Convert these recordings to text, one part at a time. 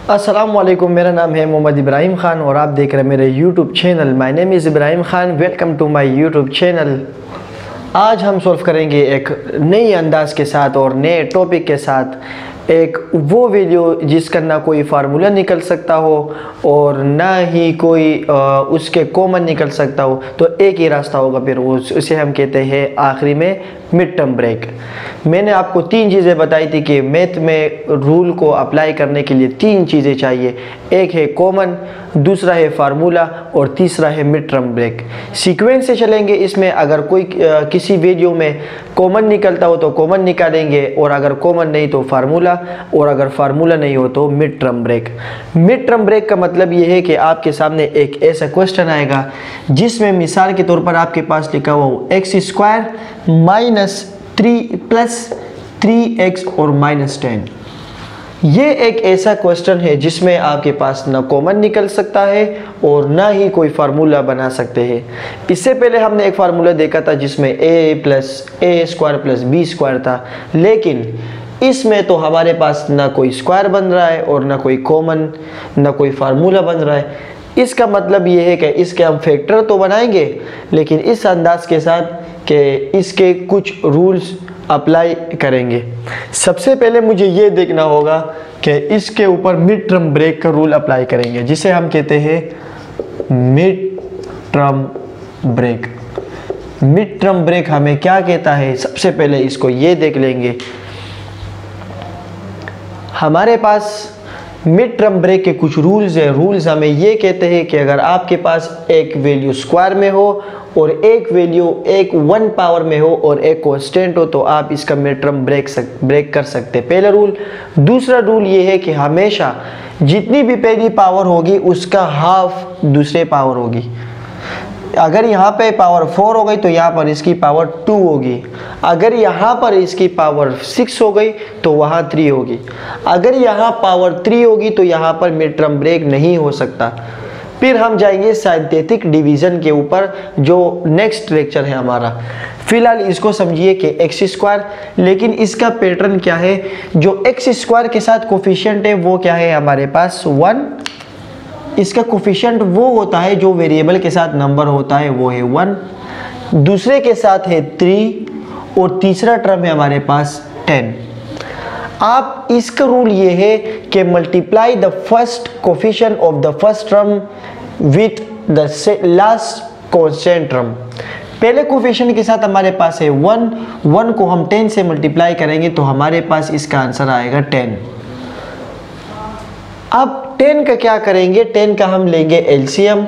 अस्सलामुअलैकुम, मेरा नाम है मोहम्मद इब्राहिम ख़ान और आप देख रहे हैं मेरे YouTube channel. My name is Ibrahim Khan. Welcome to my YouTube channel. आज हम सॉल्व करेंगे एक नई अंदाज के साथ और नए टॉपिक के साथ एक वो वीडियो जिसका ना कोई फार्मूला निकल सकता हो और ना ही कोई उसके कॉमन निकल सकता हो। तो एक ही रास्ता होगा, फिर उसे हम कहते हैं आखिरी में मिड टर्म ब्रेक। मैंने आपको तीन चीज़ें बताई थी कि मैथ में रूल को अप्लाई करने के लिए तीन चीज़ें चाहिए। एक है कॉमन, दूसरा है फार्मूला और तीसरा है मिड टर्म ब्रेक। सीक्वेंस से चलेंगे इसमें। अगर कोई किसी वीडियो में कॉमन निकलता हो तो कॉमन निकालेंगे, और अगर कॉमन नहीं तो फार्मूला, और अगर फार्मूला नहीं हो तो mid term break. Mid term break का मतलब ये है कि आपके सामने एक ऐसा क्वेश्चन आएगा जिसमें मिसाल के तौर पर आपके पास लिखा हुआ हो x² माइनस 3 प्लस 3x और माइनस 10। ये एक ऐसा क्वेश्चन है जिसमें आपके पास ना कॉमन निकल सकता है और ना ही कोई फार्मूला बना सकते हैं। इससे पहले हमने एक फार्मूला देखा था जिसमें a plus a² plus b² था, लेकिन इसमें तो हमारे पास ना कोई स्क्वायर बन रहा है और ना कोई कॉमन, ना कोई फार्मूला बन रहा है। इसका मतलब ये है कि इसके हम फैक्टर तो बनाएंगे, लेकिन इस अंदाज के साथ कि इसके कुछ रूल्स अप्लाई करेंगे। सबसे पहले मुझे ये देखना होगा कि इसके ऊपर मिड टर्म ब्रेक का रूल अप्लाई करेंगे, जिसे हम कहते हैं mid term break. Mid term break हमें क्या कहता है, सबसे पहले इसको ये देख लेंगे। हमारे पास मिड टर्म ब्रेक के कुछ रूल्स है। रूल्स हमें ये कहते हैं कि अगर आपके पास एक वैल्यू स्क्वायर में हो और एक वैल्यू एक 1 पावर में हो और एक कांस्टेंट हो तो आप इसका मिड टर्म ब्रेक कर सकते हैं, पहला रूल। दूसरा रूल ये है कि हमेशा जितनी भी पहली पावर होगी उसका हाफ दूसरे पावर होगी। अगर यहाँ पे पावर 4 हो गई तो यहाँ पर इसकी पावर 2 होगी। अगर यहाँ पर इसकी पावर 6 हो गई तो वहाँ 3 होगी। अगर यहाँ पावर 3 होगी तो यहाँ पर मिड टर्म ब्रेक नहीं हो सकता। फिर हम जाएंगे साइंथेटिक डिवीज़न के ऊपर, जो नेक्स्ट लेक्चर है हमारा। फिलहाल इसको समझिए कि x², लेकिन इसका पैटर्न क्या है। जो x² के साथ कोफिशिएंट है वो क्या है हमारे पास 1। इसका कोफिशिएंट वो होता है जो वेरिएबल के साथ नंबर होता है, वो है 1। दूसरे के साथ है 3 और तीसरा टर्म है हमारे पास 10। आप इसका रूल ये है कि multiply the first coefficient of the first term with the last constant term. पहले कोफिशिएंट के साथ हमारे पास है 1 को हम 10 से मल्टीप्लाई करेंगे तो हमारे पास इसका आंसर आएगा 10। अब 10 का क्या करेंगे, 10 का हम लेंगे एलसीएम।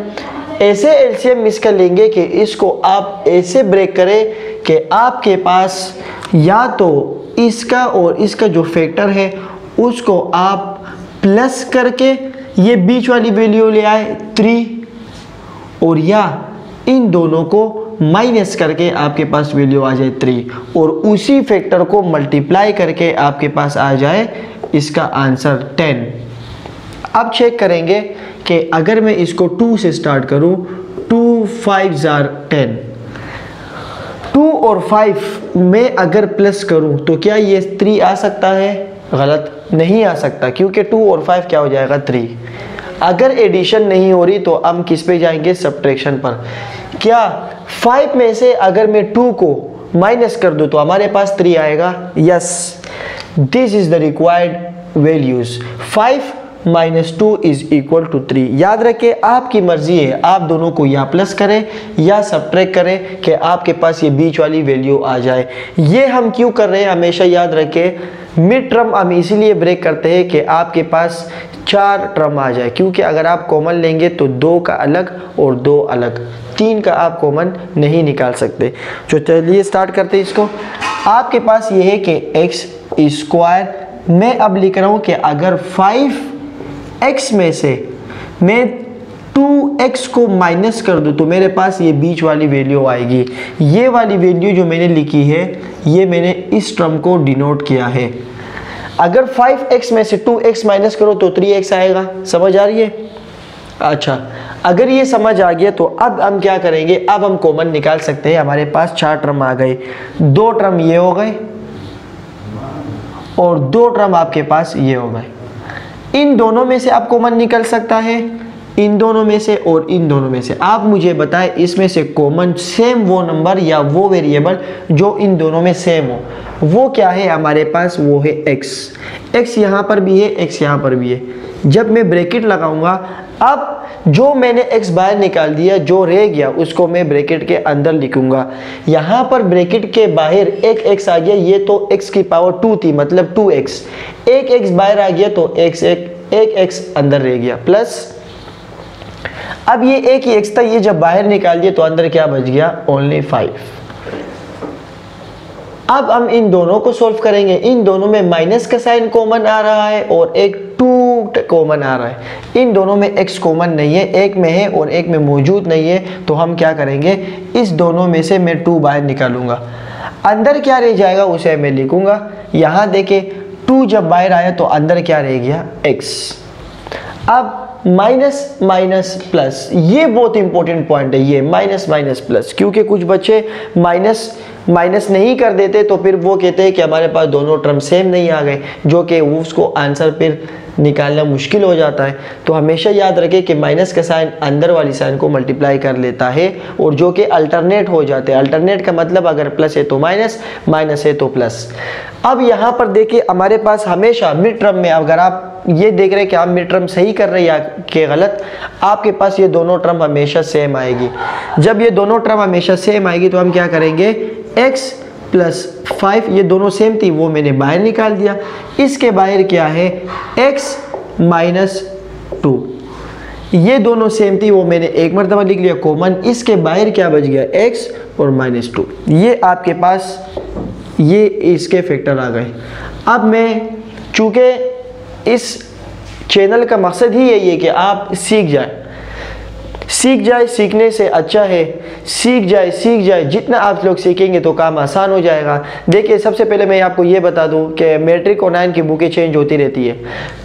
ऐसे एलसीएम इसका लेंगे कि इसको आप ऐसे ब्रेक करें कि आपके पास या तो इसका और इसका जो फैक्टर है उसको आप प्लस करके ये बीच वाली वैल्यू ले आए 3, और या इन दोनों को माइनस करके आपके पास वैल्यू आ जाए 3 और उसी फैक्टर को मल्टीप्लाई करके आपके पास आ जाए इसका आंसर 10। अब चेक करेंगे कि अगर मैं इसको 2 से स्टार्ट करूं, 2 5 are 10। 2 और 5 में अगर प्लस करूं तो क्या ये 3 आ सकता है? गलत, नहीं आ सकता, क्योंकि 2 और 5 क्या हो जाएगा 3। अगर एडिशन नहीं हो रही तो हम किस पे जाएंगे, सब्ट्रैक्शन पर। क्या 5 में से अगर मैं 2 को माइनस कर दूं तो हमारे पास 3 आएगा? Yes, this is the required values. 5 minus 2 is equal to 3। याद रखें, आपकी मर्जी है, आप दोनों को या प्लस करें या सब्ट्रैक्ट करें कि आपके पास ये बीच वाली वैल्यू आ जाए। ये हम क्यों कर रहे हैं, हमेशा याद रखें। मिड टर्म हम इसीलिए ब्रेक करते हैं कि आपके पास 4 टर्म आ जाए, क्योंकि अगर आप कॉमन लेंगे तो 2 का अलग और 2 अलग, 3 का आप कॉमन नहीं निकाल सकते। तो चलिए स्टार्ट करते हैं इसको। आपके पास ये है कि x², मैं अब लिख रहा हूँ कि अगर 5x में से मैं 2x को माइनस कर दूं तो मेरे पास ये बीच वाली वैल्यू आएगी। ये वाली वैल्यू जो मैंने लिखी है ये मैंने इस टर्म को डिनोट किया है। अगर 5x में से 2x माइनस करो तो 3x आएगा। समझ आ रही है? अच्छा, अगर ये समझ आ गया तो अब हम क्या करेंगे, अब हम कॉमन निकाल सकते हैं। हमारे पास 4 टर्म आ गए, 2 टर्म ये हो गए और 2 टर्म आपके पास ये हो गए। इन दोनों में से आप कॉमन निकल सकता है, इन दोनों में से और इन दोनों में से। आप मुझे बताएं इसमें से कॉमन सेम वो नंबर या वो वेरिएबल जो इन दोनों में सेम हो, वो क्या है हमारे पास? वो है x। x यहाँ पर भी है, x यहाँ पर भी है। जब मैं ब्रैकेट लगाऊंगा, अब जो मैंने x बाहर निकाल दिया, जो रह गया उसको मैं ब्रैकेट के अंदर लिखूंगा। यहाँ पर ब्रैकेट के बाहर एक x आ गया, ये तो x की पावर 2 थी, मतलब 2x। एक x बाहर आ गया तो एक x अंदर रह गया, प्लस अब ये एक ही x था, ये जब बाहर निकाल दिया तो अंदर क्या बच गया? ओनली 5। अब हम इन दोनों को सॉल्व करेंगे। इन दोनों में माइनस का साइन कॉमन आ रहा है और एक 2 कॉमन आ रहा है। इन दोनों में x कॉमन नहीं है, एक में है और एक में मौजूद नहीं है, तो हम क्या करेंगे? इस दोनों में से मैं 2 बाहर निकालूंगा, अंदर क्या रह जाएगा उसे मैं लिखूंगा। यहाँ देखें 2 जब बाहर आया तो अंदर क्या रह गया? x। अब माइनस माइनस प्लस, ये बहुत इंपॉर्टेंट पॉइंट है, ये माइनस माइनस प्लस, क्योंकि कुछ बच्चे माइनस माइनस नहीं कर देते तो फिर वो कहते हैं कि हमारे पास दोनों टर्म सेम नहीं आ गए, जो कि उसको आंसर फिर निकालना मुश्किल हो जाता है। तो हमेशा याद रखें कि माइनस का साइन अंदर वाली साइन को मल्टीप्लाई कर लेता है और जो कि अल्टरनेट हो जाते हैं। अल्टरनेट का मतलब अगर प्लस है तो माइनस, माइनस है तो प्लस। अब यहाँ पर देखिए हमारे पास हमेशा मिड टर्म में, अगर आप ये देख रहे हैं कि आप मिड टर्म सही कर रहे हैं या कि गलत, आपके पास ये दोनों टर्म हमेशा सेम आएगी। जब ये दोनों टर्म हमेशा सेम आएगी तो हम क्या करेंगे? x प्लस 5, ये दोनों सेम थी, वो मैंने बाहर निकाल दिया। इसके बाहर क्या है? x माइनस 2, ये दोनों सेम थी, वो मैंने एक मरतबा लिख लिया कॉमन। इसके बाहर क्या बच गया? x और माइनस 2। ये आपके पास ये इसके फैक्टर आ गए। अब मैं, चूँकि इस चैनल का मकसद ही यही है कि आप सीख जाए, सीखने से अच्छा है सीख जाए। जितना आप लोग सीखेंगे तो काम आसान हो जाएगा। देखिए सबसे पहले मैं आपको ये बता दूं कि मैट्रिक और 9 की बुकें चेंज होती रहती है,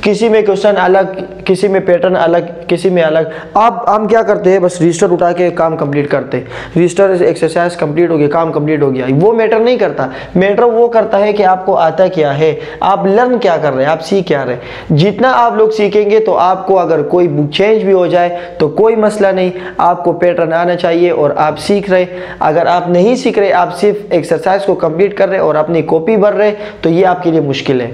किसी में क्वेश्चन अलग, किसी में पैटर्न अलग, किसी में अलग। अब हम क्या करते हैं? बस रजिस्टर उठा के काम कंप्लीट करते हैं, रजिस्टर एक्सरसाइज कंप्लीट हो गया, काम कंप्लीट हो गया। वो मैटर नहीं करता, मैटर वो करता है कि आपको आता क्या है, आप लर्न क्या कर रहे हैं, आप सीख क्या रहे हैं। जितना आप लोग सीखेंगे तो आपको अगर कोई बुक चेंज भी हो जाए तो कोई मसला नहीं, आपको पैटर्न आना चाहिए और आप सीख रहे। अगर आप नहीं सीख रहे, आप सिर्फ एक्सरसाइज को कंप्लीट कर रहे और अपनी कॉपी भर रहे, तो ये आपके लिए मुश्किल है।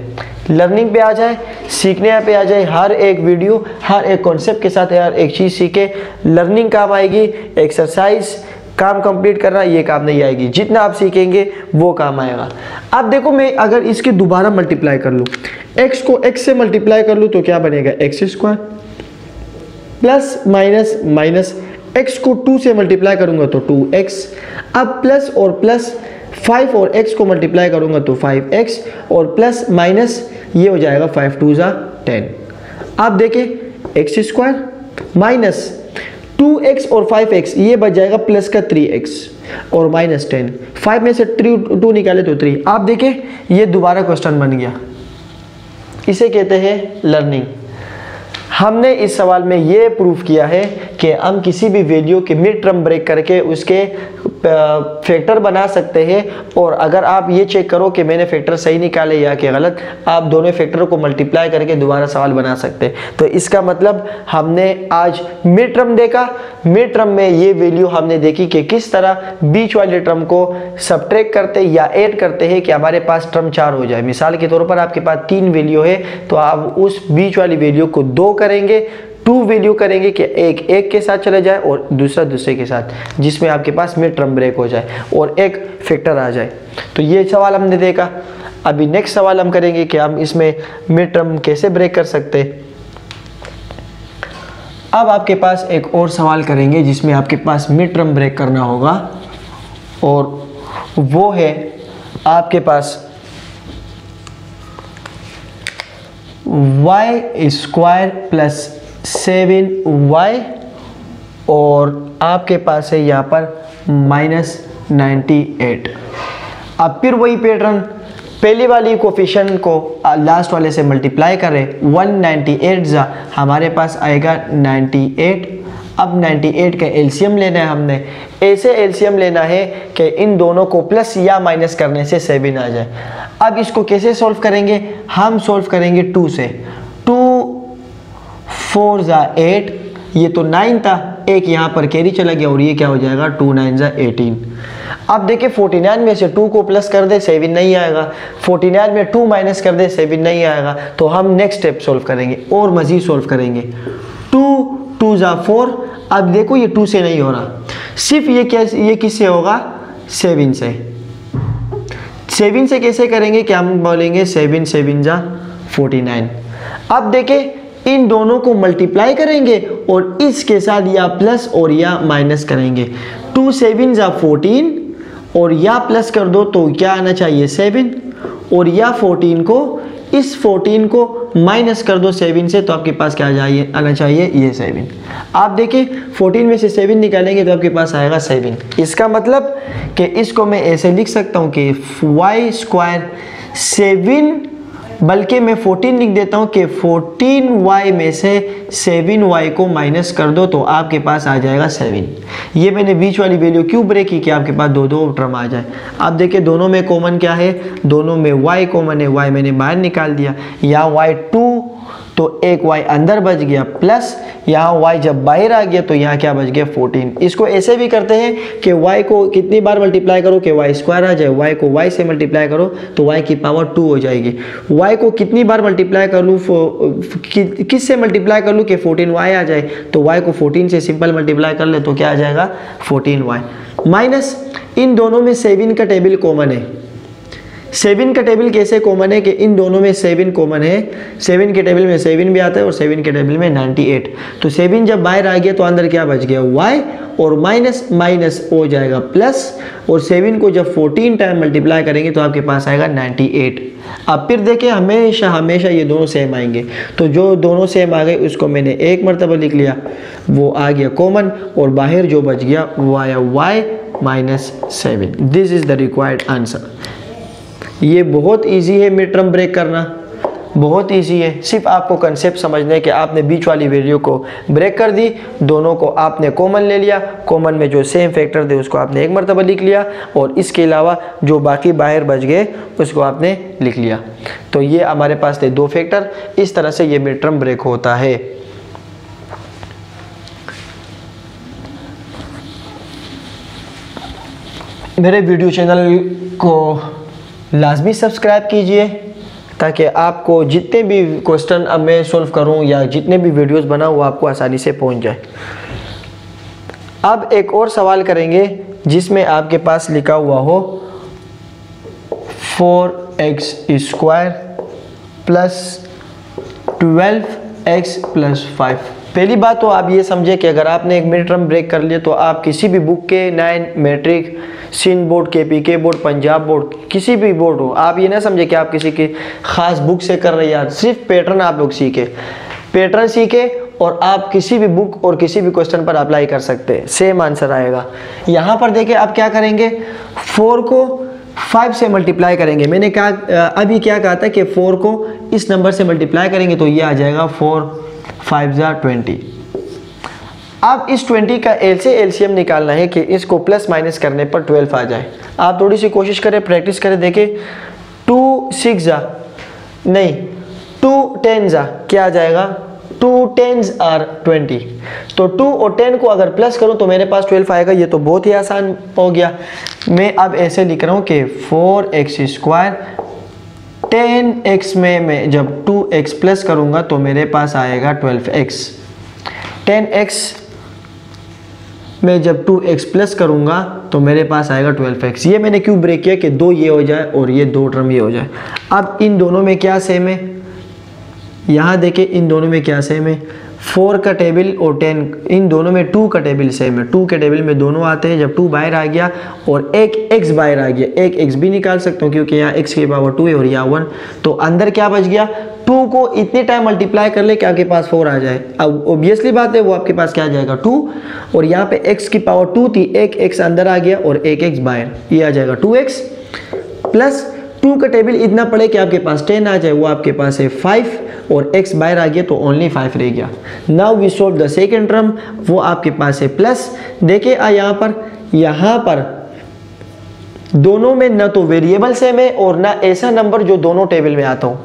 लर्निंग पे आ जाए, सीखने पे आ जाए, हर एक वीडियो हर एक कॉन्सेप्ट के साथ हर एक चीज़ सीखे। लर्निंग काम आएगी, एक्सरसाइज काम कंप्लीट करना ये काम नहीं आएगी। जितना आप सीखेंगे वो काम आएगा। अब देखो मैं अगर इसके दोबारा मल्टीप्लाई कर लूँ, x को x से मल्टीप्लाई कर लूँ तो क्या बनेगा? x square plus minus minus, x को 2 से मल्टीप्लाई करूंगा तो 2x। अब प्लस और प्लस 5 और x को मल्टीप्लाई करूंगा तो 5x और प्लस माइनस ये हो जाएगा 5 2 जा 10। आप देखें x स्क्वायर माइनस 2x और 5x, ये बच जाएगा प्लस का 3x और माइनस 10। 5 में से 2 निकाले तो 3। आप देखें ये दोबारा क्वेश्चन बन गया। इसे कहते हैं लर्निंग। हमने इस सवाल में ये प्रूफ किया है कि हम किसी भी वैल्यू के मिड टर्म ब्रेक करके उसके फैक्टर बना सकते हैं। और अगर आप ये चेक करो कि मैंने फैक्टर सही निकाले या कि गलत, आप दोनों फैक्टर को मल्टीप्लाई करके दोबारा सवाल बना सकते हैं। तो इसका मतलब हमने आज मिड टर्म देखा। मिड टर्म में ये वैल्यू हमने देखी कि किस तरह बीच वाले टर्म को सब्ट्रैक्ट करते या ऐड करते हैं कि हमारे पास टर्म 4 हो जाए। मिसाल के तौर पर आपके पास 3 वैल्यू है तो आप उस बीच वाली वैल्यू को 2 करेंगे, 2 वैल्यू करेंगे कि एक के साथ चले जाए और दूसरा दूसरे के साथ, जिसमें आपके पास मिड टर्म ब्रेक हो जाए और एक फैक्टर आ जाए। तो ये सवाल हमने देखा। अभी नेक्स्ट सवाल हम करेंगे कि हम इसमें मिड टर्म कैसे ब्रेक कर सकते हैं। अब आपके पास एक और सवाल करेंगे जिसमें आपके पास मिड टर्म ब्रेक करना होगा और वो है आपके पास y स्क्वायर प्लस 7y और आपके पास है यहाँ पर -98। अब फिर वही पैटर्न, पहले वाली कोफिशिएंट को लास्ट वाले से मल्टीप्लाई करें, 198 जा हमारे पास आएगा 98। अब 98 का एलसीएम लेना है हमने। ऐसे एलसीएम लेना है कि इन दोनों को प्लस या माइनस करने से 7 आ जाए। अब इसको कैसे सॉल्व करेंगे? हम सॉल्व करेंगे 2 से। 2 4 ज़ा 8, ये तो 9 था, एक यहाँ पर कैरी चला गया और ये क्या हो जाएगा 2 9 ज़ा 18। अब देखिए 49 में से 2 को प्लस कर दे 7 नहीं आएगा, 49 में 2 माइनस कर दे 7 नहीं आएगा। तो हम नेक्स्ट स्टेप सोल्व करेंगे और मज़ीद सोल्व करेंगे। 2 2 ज़ा 4, अब देखो ये 2 से नहीं हो रहा, सिर्फ ये किससे होगा 7 से। 7 से कैसे करेंगे कि हम बोलेंगे 7 7 ज़ा 49। अब देखें इन दोनों को मल्टीप्लाई करेंगे और इसके साथ या प्लस और या माइनस करेंगे। 2 7 ज़ा 14 और या प्लस कर दो तो क्या आना चाहिए 7, और या 14 को इस 14 को माइनस कर दो 7 से तो आपके पास क्या आना चाहिए ये 7। आप देखिए 14 में से 7 निकालेंगे तो आपके पास आएगा 7। इसका मतलब कि इसको मैं ऐसे लिख सकता हूँ कि y स्क्वायर 7, बल्कि मैं 14 लिख देता हूँ कि 14y में से 7y को माइनस कर दो तो आपके पास आ जाएगा 7। ये मैंने बीच वाली वैल्यू क्यों ब्रेक की कि आपके पास दो दो टर्म आ जाए। आप देखिए दोनों में कॉमन क्या है, दोनों में y कॉमन है, y मैंने बाहर निकाल दिया, यहाँ y 2 तो एक y अंदर बच गया, प्लस यहाँ y जब बाहर आ गया तो यहाँ क्या बच गया 14। इसको ऐसे भी करते हैं कि y को कितनी बार मल्टीप्लाई करो कि y स्क्वायर आ जाए, y को y से मल्टीप्लाई करो तो y की पावर 2 हो जाएगी। y को कितनी बार मल्टीप्लाई कर लूँ, किस से मल्टीप्लाई कर लूँ कि 14y आ जाए, तो y को 14 से सिंपल मल्टीप्लाई कर ले तो क्या आ जाएगा 14y। माइनस इन दोनों में 7 का टेबल कॉमन है। 7 का टेबल कैसे कॉमन है कि इन दोनों में 7 कॉमन है, 7 के टेबल में 7 भी आता है और 7 के टेबल में 98। तो 7 जब बाहर आ गया तो अंदर क्या बच गया y, और माइनस माइनस हो जाएगा प्लस, और 7 को जब 14 टाइम मल्टीप्लाई करेंगे तो आपके पास आएगा 98। अब फिर देखें हमेशा हमेशा ये दोनों सेम आएंगे, तो जो दोनों सेम आ गए उसको मैंने एक मरतबा लिख लिया, वो आ गया कॉमन, और बाहर जो बच गया वो आया y minus 7। This is the required answer. ये बहुत इजी है मिड टर्म ब्रेक करना, बहुत इजी है। सिर्फ आपको कंसेप्ट समझने के आपने बीच वाली वैल्यू को ब्रेक कर दी, दोनों को आपने कॉमन ले लिया, कॉमन में जो सेम फैक्टर थे उसको आपने एक मरतबा लिख लिया, और इसके अलावा जो बाकी बाहर बच गए उसको आपने लिख लिया। तो ये हमारे पास थे 2 फैक्टर। इस तरह से ये मिड टर्म ब्रेक होता है। मेरे वीडियो चैनल को लाजमी सब्सक्राइब कीजिए ताकि आपको जितने भी क्वेश्चन अब मैं सॉल्व करूं या जितने भी वीडियोस बनाऊं वो आपको आसानी से पहुंच जाए। अब एक और सवाल करेंगे जिसमें आपके पास लिखा हुआ हो 4x square plus 12x plus 5। पहली बात तो आप ये समझे कि अगर आपने एक मिड टर्म ब्रेक कर लिया तो आप किसी भी बुक के 9 matric, Sindh board, KPK board, Punjab board, किसी भी बोर्ड हो, आप ये ना समझे कि आप किसी की खास बुक से कर रहे हैं। सिर्फ पैटर्न आप लोग सीखे, पैटर्न सीखे और आप किसी भी बुक और किसी भी क्वेश्चन पर अप्लाई कर सकते हैं, सेम आंसर आएगा। यहाँ पर देखिए आप क्या करेंगे, 4 को 5 से मल्टीप्लाई करेंगे। मैंने कहा अभी क्या कहा था कि 4 को इस नंबर से मल्टीप्लाई करेंगे तो ये आ जाएगा 4 5 ज़ा 20। अब इस 20 का एलसीएम निकालना है कि इसको प्लस माइनस करने पर 12 आ जाए। आप थोड़ी सी कोशिश करें, प्रैक्टिस करें, देखें 2 6 ज़ा नहीं 2 10 ज़ा क्या आ जाएगा, 2 10s आर 20। तो 2 और 10 को अगर प्लस करूं तो मेरे पास 12 आएगा। ये तो बहुत ही आसान हो गया। मैं अब ऐसे लिख रहा हूं कि 4x स्क्वायर 10x में मैं जब 2x प्लस करूंगा तो मेरे पास आएगा 12x। 10x में जब 2x प्लस करूंगा तो मेरे पास आएगा 12x। ये मैंने क्यों ब्रेक किया कि 2 ये हो जाए और ये 2 टर्म ये हो जाए। अब इन दोनों में क्या सेम है, यहाँ देखें इन दोनों में क्या सेम है, 4 का टेबल और 10, इन दोनों में 2 का टेबल सेम है। 2 के टेबल में दोनों आते हैं। जब 2 बाहर आ गया और एक x बाहर आ गया, एक x भी निकाल सकता हूँ क्योंकि यहाँ x की पावर 2 है और यहाँ 1, तो अंदर क्या बच गया, 2 को इतने टाइम मल्टीप्लाई कर ले कि आपके पास 4 आ जाए। अब ऑब्वियसली बात है वो आपके पास क्या आ जाएगा 2, और यहाँ पे x की पावर 2 थी, एक x अंदर आ गया और एक x बाहर, ये आ जाएगा 2x प्लस 2 का टेबल इतना पड़े कि आपके पास 10 आ जाए, वो आपके पास है 5 और x बाहर आ गया तो ओनली 5 रह गया। Now we solve the second term, वो आपके पास है प्लस। देखिए यहाँ पर दोनों में न तो वेरिएबल सेम है और ना ऐसा नंबर जो दोनों टेबल में आता हो।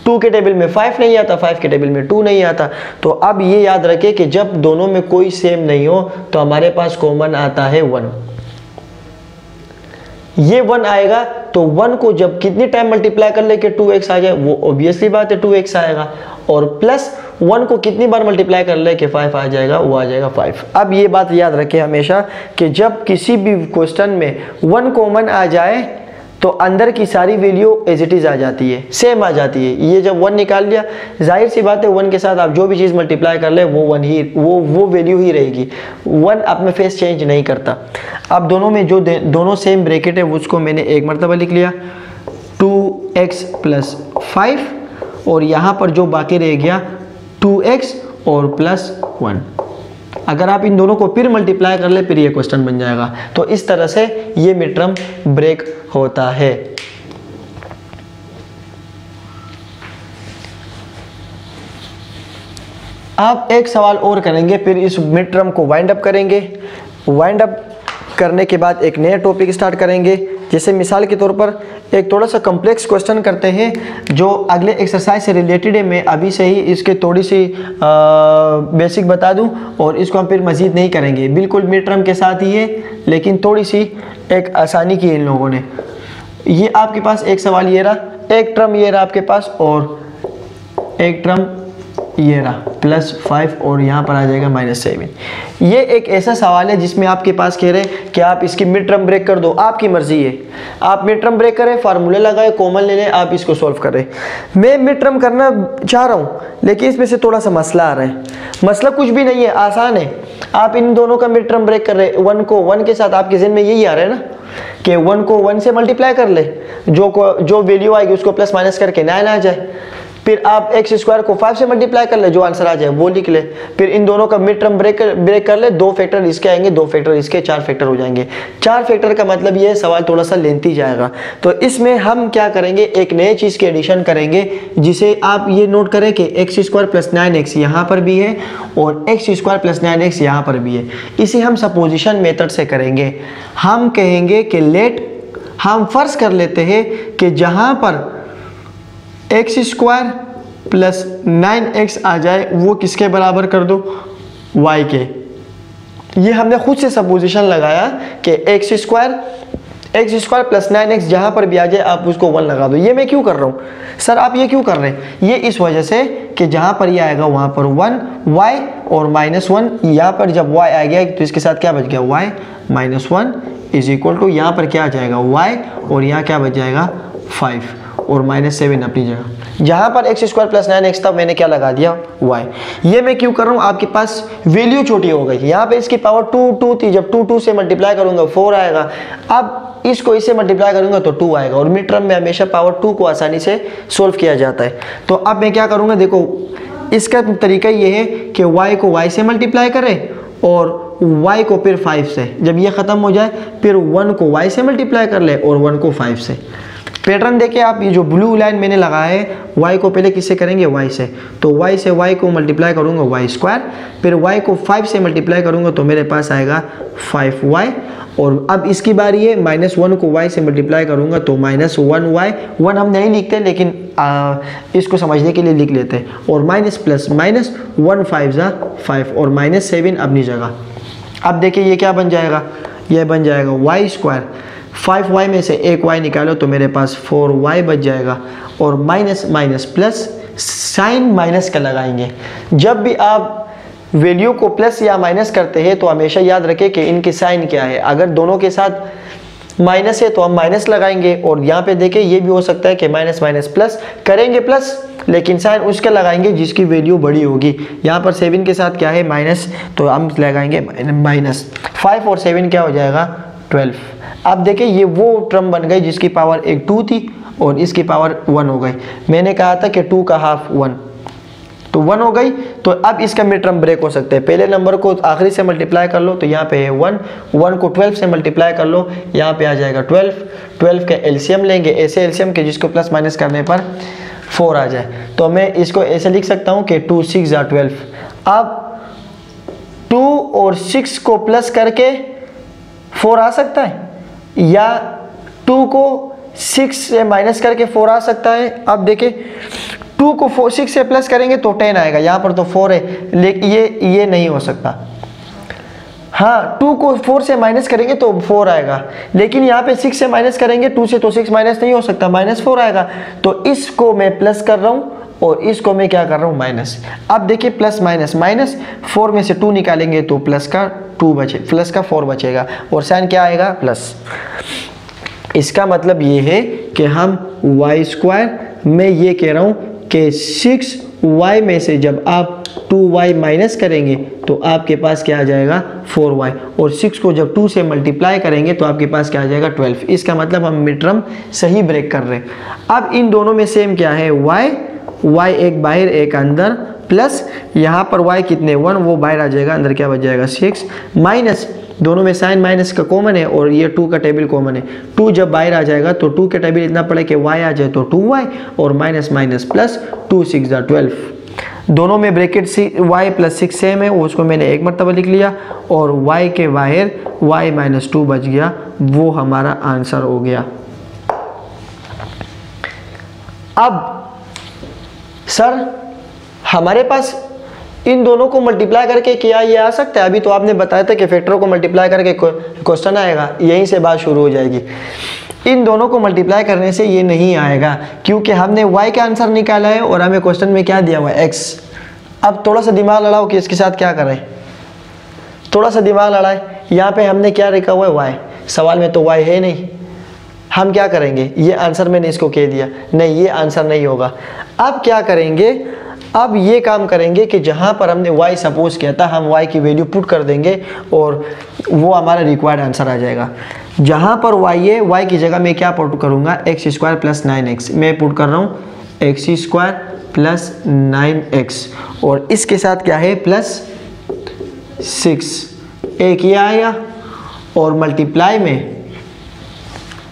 2 के टेबल में 5 नहीं आता, 5 के टेबल में 2 नहीं आता। तो अब ये याद रखें कि जब दोनों में कोई सेम नहीं हो तो हमारे पास कॉमन आता है 1। ये 1 आएगा तो 1 को जब कितनी टाइम मल्टीप्लाई कर ले कि 2x आ जाए, वो ऑब्वियसली बात है 2x आएगा। और प्लस 1 को कितनी बार मल्टीप्लाई कर ले कि 5 आ जाएगा, वो आ जाएगा 5। अब ये बात याद रखें हमेशा कि जब किसी भी क्वेश्चन में 1 कॉमन आ जाए तो अंदर की सारी वैल्यू एज इट इज आ जाती है, सेम आ जाती है। ये जब 1 निकाल लिया, जाहिर सी बात है 1 के साथ आप जो भी चीज़ मल्टीप्लाई कर ले वो 1 ही वो वैल्यू ही रहेगी। 1 अपने फेस चेंज नहीं करता। अब दोनों में जो दोनों सेम ब्रैकेट है उसको मैंने एक मरतबा लिख लिया 2x + 5 और यहाँ पर जो बाकी रह गया 2x और +1। अगर आप इन दोनों को फिर मल्टीप्लाई कर ले फिर ये क्वेश्चन बन जाएगा। तो इस तरह से ये मिड टर्म ब्रेक होता है। आप एक सवाल और करेंगे, फिर इस मिड टर्म को वाइंड अप करेंगे। वाइंड अप करने के बाद एक नया टॉपिक स्टार्ट करेंगे। जैसे मिसाल के तौर पर एक थोड़ा सा कॉम्प्लेक्स क्वेश्चन करते हैं जो अगले एक्सरसाइज से रिलेटेड है। मैं अभी से ही इसके थोड़ी सी बेसिक बता दूं और इसको हम फिर मज़ीद नहीं करेंगे, बिल्कुल मिड टर्म के साथ ही है, लेकिन थोड़ी सी एक आसानी की इन लोगों ने। ये आपके पास एक सवाल ये रहा, एक टर्म ये रहा आपके पास और एक टर्म ये रहा +5 और यहाँ पर आ जाएगा -7। ये एक ऐसा सवाल है जिसमें आपके पास कह रहे हैं कि आप इसकी मिड टर्म ब्रेक कर दो, आपकी मर्जी है। आप मिड टर्म ब्रेक करें, फार्मूले लगाए, कॉमन ले लें, आप इसको सॉल्व करें। मैं मिड टर्म करना चाह रहा हूँ लेकिन इसमें से थोड़ा सा मसला आ रहा है। मसला कुछ भी नहीं है, आसान है। आप इन दोनों का मिड टर्म ब्रेक कर रहे, 1 को 1 के साथ आपके ज़हन में यही आ रहा है ना कि 1 को 1 से मल्टीप्लाई कर ले, जो वैल्यू आएगी उसको प्लस माइनस करके 9 आ जाए। फिर आप x² को 5 से मल्टीप्लाई कर ले, जो आंसर आ जाए वो लिख ले। फिर इन दोनों का मिड टर्म ब्रेक कर ले, 2 फैक्टर इसके आएंगे, 2 फैक्टर इसके, 4 फैक्टर हो जाएंगे। 4 फैक्टर का मतलब ये सवाल थोड़ा सा लेंथी जाएगा। तो इसमें हम क्या करेंगे, एक नए चीज़ की एडिशन करेंगे, जिसे आप ये नोट करें कि x² + 9x यहाँ पर भी है और x² + 9x यहाँ पर भी है। इसे हम सपोजिशन मेथड से करेंगे। हम कहेंगे कि लेट, हम फर्ज कर लेते हैं कि जहाँ पर x² + 9x आ जाए वो किसके बराबर कर दो, y के। ये हमने खुद से सपोजिशन लगाया कि x² + 9x जहाँ पर भी आ जाए आप उसको 1 लगा दो। ये मैं क्यों कर रहा हूँ सर, आप ये क्यों कर रहे हैं? ये इस वजह से कि जहाँ पर ये आएगा वहाँ पर 1 y और -1, यहाँ पर जब y आ गया तो इसके साथ क्या बच गया, y -1 = यहाँ पर क्या आ जाएगा y और यहाँ क्या बच जाएगा 5 और -7 अपनी जगह। जहाँ पर x² + 9x था मैंने क्या लगा दिया, y। ये मैं क्यों कर रहा हूँ, आपके पास वैल्यू छोटी हो गई। यहाँ पे इसकी पावर 2 थी, जब 2 से मल्टीप्लाई करूँगा 4 आएगा। अब इसको इससे मल्टीप्लाई करूँगा तो 2 आएगा। और मिड टर्म में हमेशा पावर 2 को आसानी से सोल्व किया जाता है। तो अब मैं क्या करूँगा, देखो इसका तरीका ये है कि y को y से मल्टीप्लाई करें और y को फिर 5 से। जब ये ख़त्म हो जाए फिर 1 को y से मल्टीप्लाई कर ले और 1 को 5 से। पैटर्न देखिए आप, ये जो ब्लू लाइन मैंने लगाया है, y को पहले किससे करेंगे, y से। तो y से y को मल्टीप्लाई करूँगा y², फिर y को 5 से मल्टीप्लाई करूँगा तो मेरे पास आएगा 5y। और अब इसकी बारी है, -1 को y से मल्टीप्लाई करूँगा तो -1y। 1 हम नहीं लिखते लेकिन इसको समझने के लिए लिख लेते हैं। और माइनस प्लस माइनस 1 5 = 5 और -7 अपनी जगह। अब देखिए ये क्या बन जाएगा, ये बन जाएगा y²। 5y में से एक y निकालो तो मेरे पास 4y बच जाएगा। और minus minus plus, sign minus का लगाएंगे। जब भी आप वैल्यू को प्लस या माइनस करते हैं तो हमेशा याद रखें कि इनकी साइन क्या है। अगर दोनों के साथ माइनस है तो हम माइनस लगाएंगे। और यहाँ पे देखें ये भी हो सकता है कि माइनस माइनस प्लस करेंगे, प्लस लेकिन साइन उसके लगाएंगे जिसकी वैल्यू बड़ी होगी। यहाँ पर 7 के साथ क्या है, माइनस, तो हम लगाएंगे -5 और 7 क्या हो जाएगा, 12। अब देखिए ये वो टर्म बन गई जिसकी पावर एक 2 थी और इसकी पावर 1 हो गई। मैंने कहा था कि 2 का हाफ 1, तो 1 हो गई। तो अब इसका मिड टर्म ब्रेक हो सकते हैं। पहले नंबर को आखिरी से मल्टीप्लाई कर लो तो यहाँ पे है 1, 1 को 12 से मल्टीप्लाई कर लो, यहाँ पे आ जाएगा 12। 12 का एलसीएम लेंगे, ऐसे एलसीएम के जिसको प्लस माइनस करने पर 4 आ जाए। तो मैं इसको ऐसे लिख सकता हूँ कि 2 6 = 12। अब 2 और 6 को प्लस करके 4 आ सकता है, या 2 को 6 से माइनस करके 4 आ सकता है। अब देखिए 2 को 6 से प्लस करेंगे तो 10 आएगा, यहाँ पर तो 4 है, लेकिन ये नहीं हो सकता। हाँ 2 को 4 से माइनस करेंगे तो 4 आएगा, लेकिन यहाँ पे 6 से माइनस करेंगे 2 से तो 6 माइनस नहीं हो सकता, -4 आएगा। तो इसको मैं प्लस कर रहा हूँ और इसको मैं क्या कर रहा हूँ माइनस। अब देखिए प्लस माइनस, -4 में से 2 निकालेंगे तो प्लस का 4 बचेगा और साइन क्या आएगा प्लस। इसका मतलब ये है कि हम y², मैं ये कह रहा हूँ कि 6y में से जब आप 2y माइनस करेंगे तो आपके पास क्या आ जाएगा 4y, और 6 को जब 2 से मल्टीप्लाई करेंगे तो आपके पास क्या आ जाएगा 12। इसका मतलब हम मिड टर्म सही ब्रेक कर रहे हैं। अब इन दोनों में सेम क्या है, y एक बाहर एक अंदर, प्लस यहाँ पर y कितने 1, वो बाहर आ जाएगा, अंदर क्या बच जाएगा 6, माइनस दोनों में साइन माइनस का कॉमन है और ये 2 का टेबल कॉमन है। 2 जब बाहर आ जाएगा तो 2 के टेबल इतना पड़े कि y आ जाए तो 2y और माइनस माइनस प्लस, 2 6 12। दोनों में ब्रैकेट y प्लस 6 सेम है, उसको मैंने एक मरतबा लिख लिया और y के बाहर y - 2 बच गया, वो हमारा आंसर हो गया। अब सर हमारे पास इन दोनों को मल्टीप्लाई करके क्या ये आ सकता है? अभी तो आपने बताया था कि फैक्टरों को मल्टीप्लाई करके क्वेश्चन आएगा, यहीं से बात शुरू हो जाएगी। इन दोनों को मल्टीप्लाई करने से ये नहीं आएगा, क्योंकि हमने y का आंसर निकाला है और हमें क्वेश्चन में क्या दिया हुआ है x। अब थोड़ा सा दिमाग लड़ाओ कि इसके साथ क्या करें, थोड़ा सा दिमाग लड़ाए। यहाँ पे हमने क्या लिखा हुआ है y, सवाल में तो y है नहीं, हम क्या करेंगे, ये आंसर मैंने इसको कह दिया, नहीं ये आंसर नहीं होगा। अब क्या करेंगे, अब ये काम करेंगे कि जहाँ पर हमने y सपोज किया था हम y की वैल्यू पुट कर देंगे और वो हमारा रिक्वायर्ड आंसर आ जाएगा। जहाँ पर y है, y की जगह मैं क्या पुट करूँगा, x² + 9x, मैं पुट कर रहा हूँ x² + 9x, और इसके साथ क्या है +6, एक ये आएगा और मल्टीप्लाई में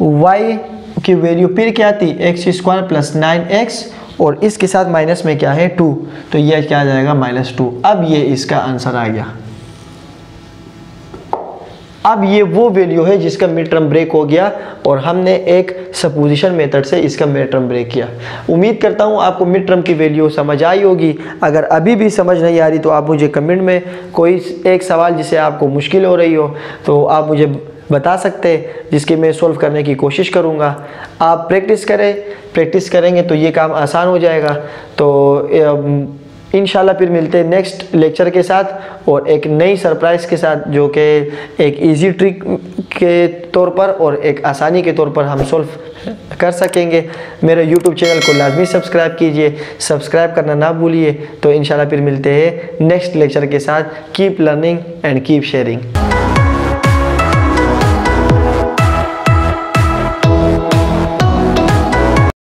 y की वैल्यू फिर क्या थी, x² + 9x, और इसके साथ माइनस में क्या है 2, तो ये क्या आ जाएगा -2। अब ये इसका आंसर आ गया। अब ये वो वैल्यू है जिसका मिड टर्म ब्रेक हो गया और हमने एक सपोजिशन मेथड से इसका मिड टर्म ब्रेक किया। उम्मीद करता हूँ आपको मिड टर्म की वैल्यू समझ आई होगी। अगर अभी भी समझ नहीं आ रही तो आप मुझे कमेंट में कोई एक सवाल जिसे आपको मुश्किल हो रही हो तो आप मुझे बता सकते हैं, जिसकी मैं सॉल्व करने की कोशिश करूँगा। आप प्रैक्टिस करेंगे तो ये काम आसान हो जाएगा। तो इंशाल्लाह फिर मिलते हैं नेक्स्ट लेक्चर के साथ और एक नई सरप्राइज़ के साथ, जो कि एक इजी ट्रिक के तौर पर और एक आसानी के तौर पर हम सॉल्व कर सकेंगे। मेरे YouTube चैनल को लाजमी सब्सक्राइब कीजिए, सब्सक्राइब करना ना भूलिए। तो इंशाल्लाह फिर मिलते हैं नेक्स्ट लेक्चर के साथ। Keep learning and keep sharing.